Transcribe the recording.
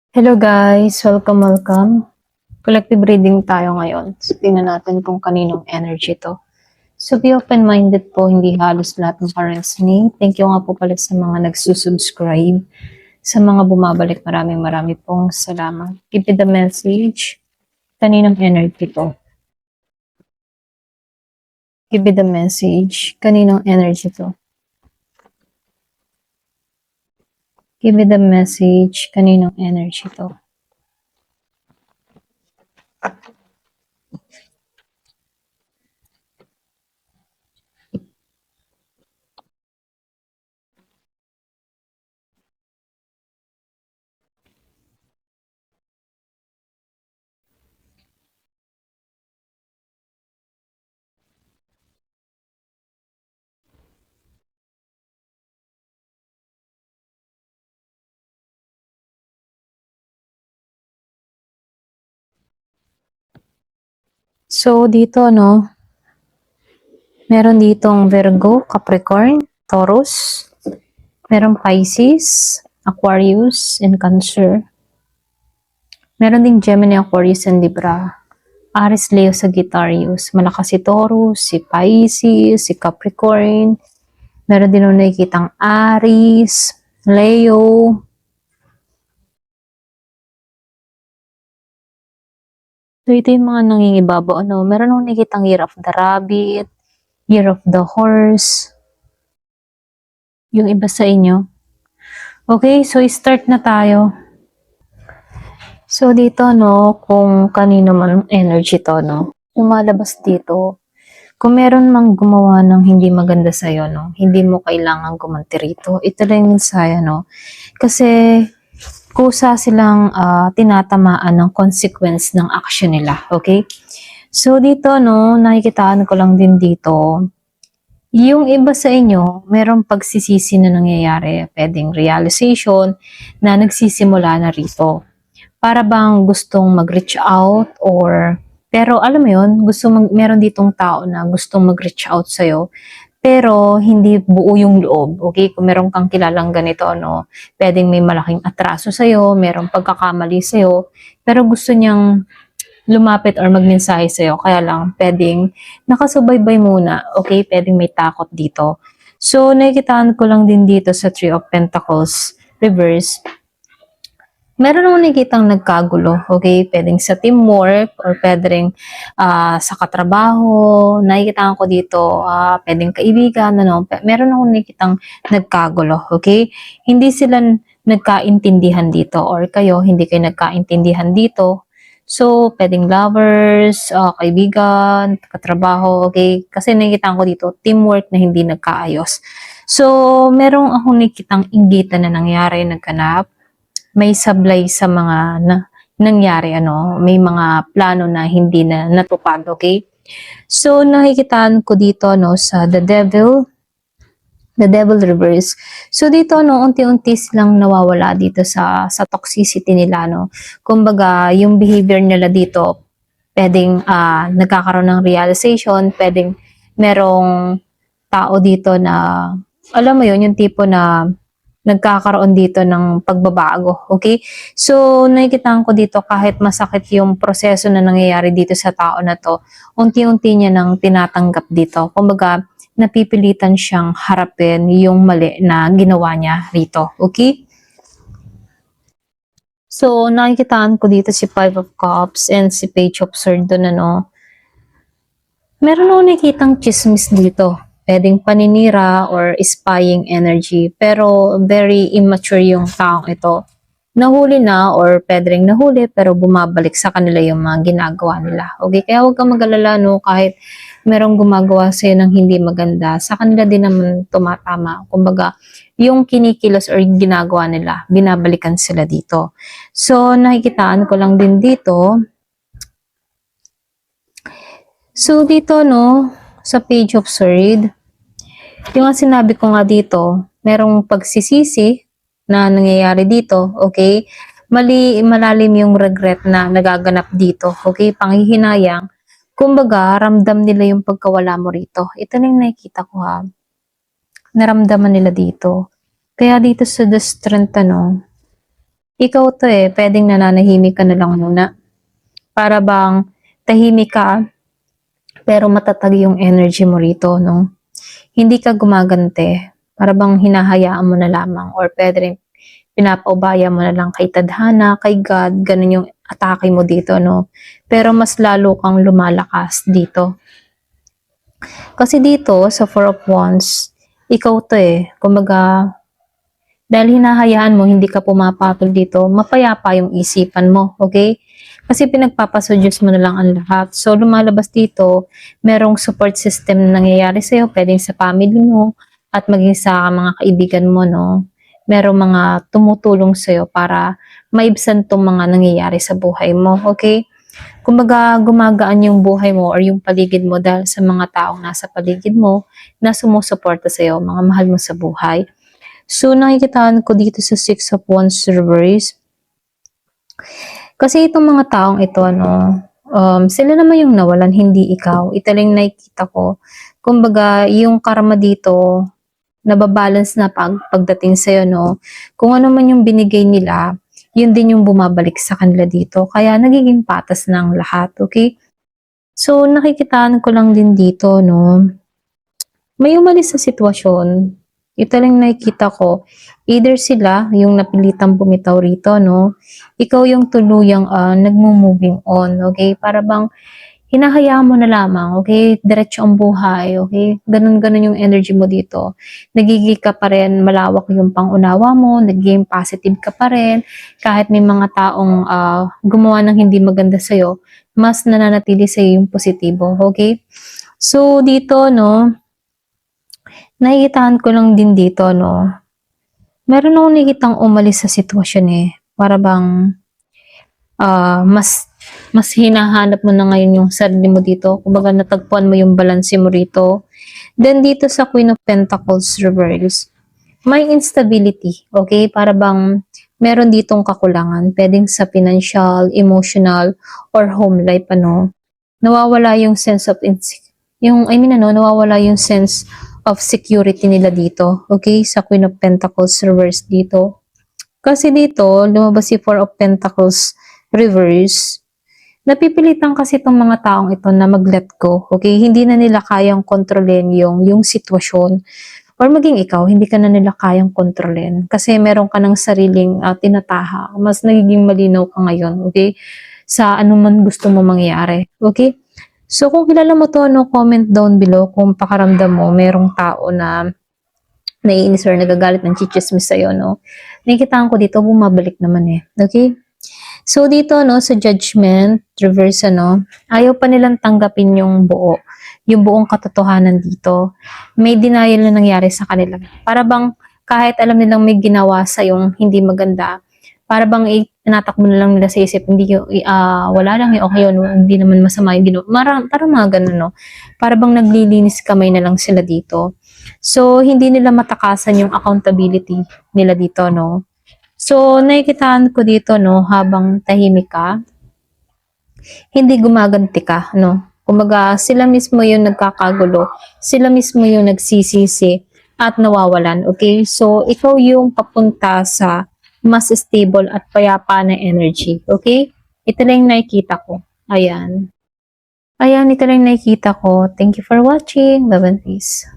Hello guys! Welcome. Collective reading tayo ngayon. So, tingnan natin kung kaninong energy to. So, be open-minded po, hindi halos lahat ng resonate. Thank you nga po pala sa mga nagsusubscribe. Sa mga bumabalik, maraming pong salamat. Give me the message. Kaninong energy to? Give me the message. Kaninong energy to? Give me the message. Kaninong energy to? So, dito, no? Meron ditong Virgo, Capricorn, Taurus, merong Pisces, Aquarius, and Cancer. Meron ding Gemini, Aquarius, and Libra. Aries, Leo, Sagittarius. Malakas si Taurus, si Pisces, si Capricorn. Meron din nakikitang Aries, Leo. So, ito yung mga nangingibabaw. Meron akong nakikitang Year of the Rabbit, Year of the Horse. Yung iba sa inyo. Okay, so start na tayo. So, dito, kung kanino man energy to, lumalabas dito. Kung meron mang gumawa ng hindi maganda sa'yo, hindi mo kailangan gumanti rito. Ito lang yung mensahe, Kasi, kusa silang tinatamaan ng consequence ng action nila, okay? So, dito, nakikitaan ko lang din dito, yung iba sa inyo, merong pagsisisi na nangyayari, pwedeng realization na nagsisimula na rito. Para bang gustong mag-reach out pero alam mo yun, meron ditong tao na gustong mag-reach out sa'yo, pero hindi buo yung loob, okay? Kung meron kang kilalang ganito, pwedeng may malaking atraso sa'yo, merong pagkakamali sa'yo, pero gusto niyang lumapit or magmensahe sa'yo, kaya lang pwedeng nakasubaybay muna, okay? Pwedeng may takot dito. So, nakikitaan ko lang din dito sa Three of Pentacles reverse. Meron akong nakikitang nagkagulo, okay? Pwedeng sa teamwork or pwedeng sa katrabaho. Nakikitaan ko dito, pwedeng kaibigan, Meron akong nakikitang nagkagulo, okay? Hindi sila nagkaintindihan dito or kayo, hindi kayo nagkaintindihan dito. So, pwedeng lovers, kaibigan, katrabaho, okay? Kasi nakikita ko dito, teamwork na hindi nagkaayos. So, merong akong nakikitang inggitan na nangyari, nagkanap. May sablay sa mga nangyari, may mga plano na hindi na natupad, okay? So, nakikitaan ko dito, sa The Devil reverse. So dito unti-unti silang nawawala dito sa toxicity nila Kumbaga, yung behavior nila dito pwedeng nagkakaroon ng realization, pwedeng merong tao dito na alam mo yun, yung tipo na nagkakaroon dito ng pagbabago, okay? So, nakikitaan ko dito kahit masakit yung proseso na nangyayari dito sa tao na to, unti-unti niya nang tinatanggap dito. Kumbaga, napipilitan siyang harapin yung mali na ginawa niya rito. Okay? So, nakikitaan ko dito si Five of Cups and si Page of Swords doon, Meron akong nakikitang chismis dito. Pwedeng paninira or spying energy. Pero very immature yung taong ito. Nahuli na or pwedeng nahuli pero bumabalik sa kanila yung mga ginagawa nila. Okay? Kaya huwag kang mag-alala, kahit merong gumagawa sa'yo ng hindi maganda, sa kanila din naman tumatama. Kumbaga, yung kinikilos or yung ginagawa nila, binabalikan sila dito. So, nakikitaan ko lang din dito. So, dito, sa Page of Swords, yung sinabi ko nga dito, merong pagsisisi na nangyayari dito, okay? Malalim yung regret na nagaganap dito, okay? Panghihinayang. Kumbaga, ramdam nila yung pagkawala mo rito. Ito na yung nakikita ko, ha. Naramdaman nila dito. Kaya dito sa The Strength, ikaw to pwedeng nananahimik ka na lang muna. Para bang tahimik ka, pero matatag yung energy mo rito, no? Hindi ka gumagante. Para bang hinahayaan mo na lamang or pwede rin pinapaubaya mo na lang kay tadhana, kay God, ganun yung atake mo dito, no? Pero mas lalo kang lumalakas dito. Kasi dito, sa Four of Wands, ikaw to kumbaga, dahil hinahayaan mo, hindi ka pumapatol dito, mapayapa yung isipan mo, okay? Kasi pinagpapasudyos mo na lang ang lahat. So, lumalabas dito, merong support system na nangyayari sa'yo, pwedeng sa family mo, at maging sa mga kaibigan mo, no? Merong mga tumutulong sa'yo para maibsan tong mga nangyayari sa buhay mo, okay? Kumbaga, gumagaan yung buhay mo or yung paligid mo dahil sa mga taong nasa paligid mo na sumusuporta sa'yo, mga mahal mo sa buhay. So, nakikitaan ko dito sa Six of Wands reverse. Kasi itong mga taong ito, sila naman yung nawalan, hindi ikaw. Ito lang nakikita ko. Kumbaga, yung karma dito, nababalance na pagdating sa'yo, no? Kung ano man yung binigay nila, yun din yung bumabalik sa kanila dito. Kaya, nagiging patas ng lahat, okay? So, nakikitaan ko lang din dito, no? May umalis sa sitwasyon. Ito lang nakikita ko. Either sila, yung napilitang bumitaw rito, no? Ikaw yung tuluyang nagmo-moving on, okay? Para bang hinahayaan mo na lamang, okay? Diretso ang buhay, okay? Ganun-ganun yung energy mo dito. Nagiging ka pa rin, malawak yung pangunawa mo, nagiging positive ka pa rin. Kahit may mga taong gumawa ng hindi maganda sa'yo, mas nananatili sa'yo yung positibo, okay? So, dito, no? Nakikitaan ko lang din dito, no? Meron akong nakikitang umalis sa sitwasyon Para bang mas hinahanap mo na ngayon yung sarili mo dito. Kumbaga natagpuan mo yung balance mo rito. Then dito sa Queen of Pentacles reverse, may instability, okay? Para bang meron ditong kakulangan. Pwedeng sa financial, emotional, or home life, nawawala yung sense of nawawala yung sense of security nila dito. Okay? Sa Queen of Pentacles reverse dito. Kasi dito, lumabas si Four of Pentacles reverse. Napipilitan kasi itong mga taong ito na mag-let go. Okay? Hindi na nila kayang kontrolin yung sitwasyon. Or maging ikaw, hindi ka na nila kayang kontrolin. Kasi meron ka ng sariling tinataha. Mas nagiging malinaw ka ngayon. Okay? Sa anuman gusto mo mangyari. Okay? So, kung kilala mo to, comment down below kung pakaramdam mo, merong tao na naiinis or nagagalit ng chichismis sa'yo, no? Nakikitaan ko dito, bumabalik naman Okay? So, dito, sa judgment, reverse, ayaw pa nilang tanggapin yung buong katotohanan dito. May denial na nangyari sa kanila. Para bang, kahit alam nilang may ginawa sa yung hindi maganda, para bang tinatakbo na lang nila sa isip, hindi wala lang okay yun, hindi naman masama yung ginawa. Parang mga ganun, no? Para bang naglilinis kamay na lang sila dito. So, hindi nila matakasan yung accountability nila dito, no? So, nakikitaan ko dito, no, habang tahimik ka, hindi gumaganti ka, no? Kumbaga, sila mismo yung nagkakagulo, sila mismo yung nagsisisi at nawawalan, okay? So, ikaw yung papunta sa mas stable at payapa na energy, okay? Ito lang yung nakikita ko. Ayan. Ayan, ito lang yung nakikita ko. Thank you for watching. Bye-bye, peace.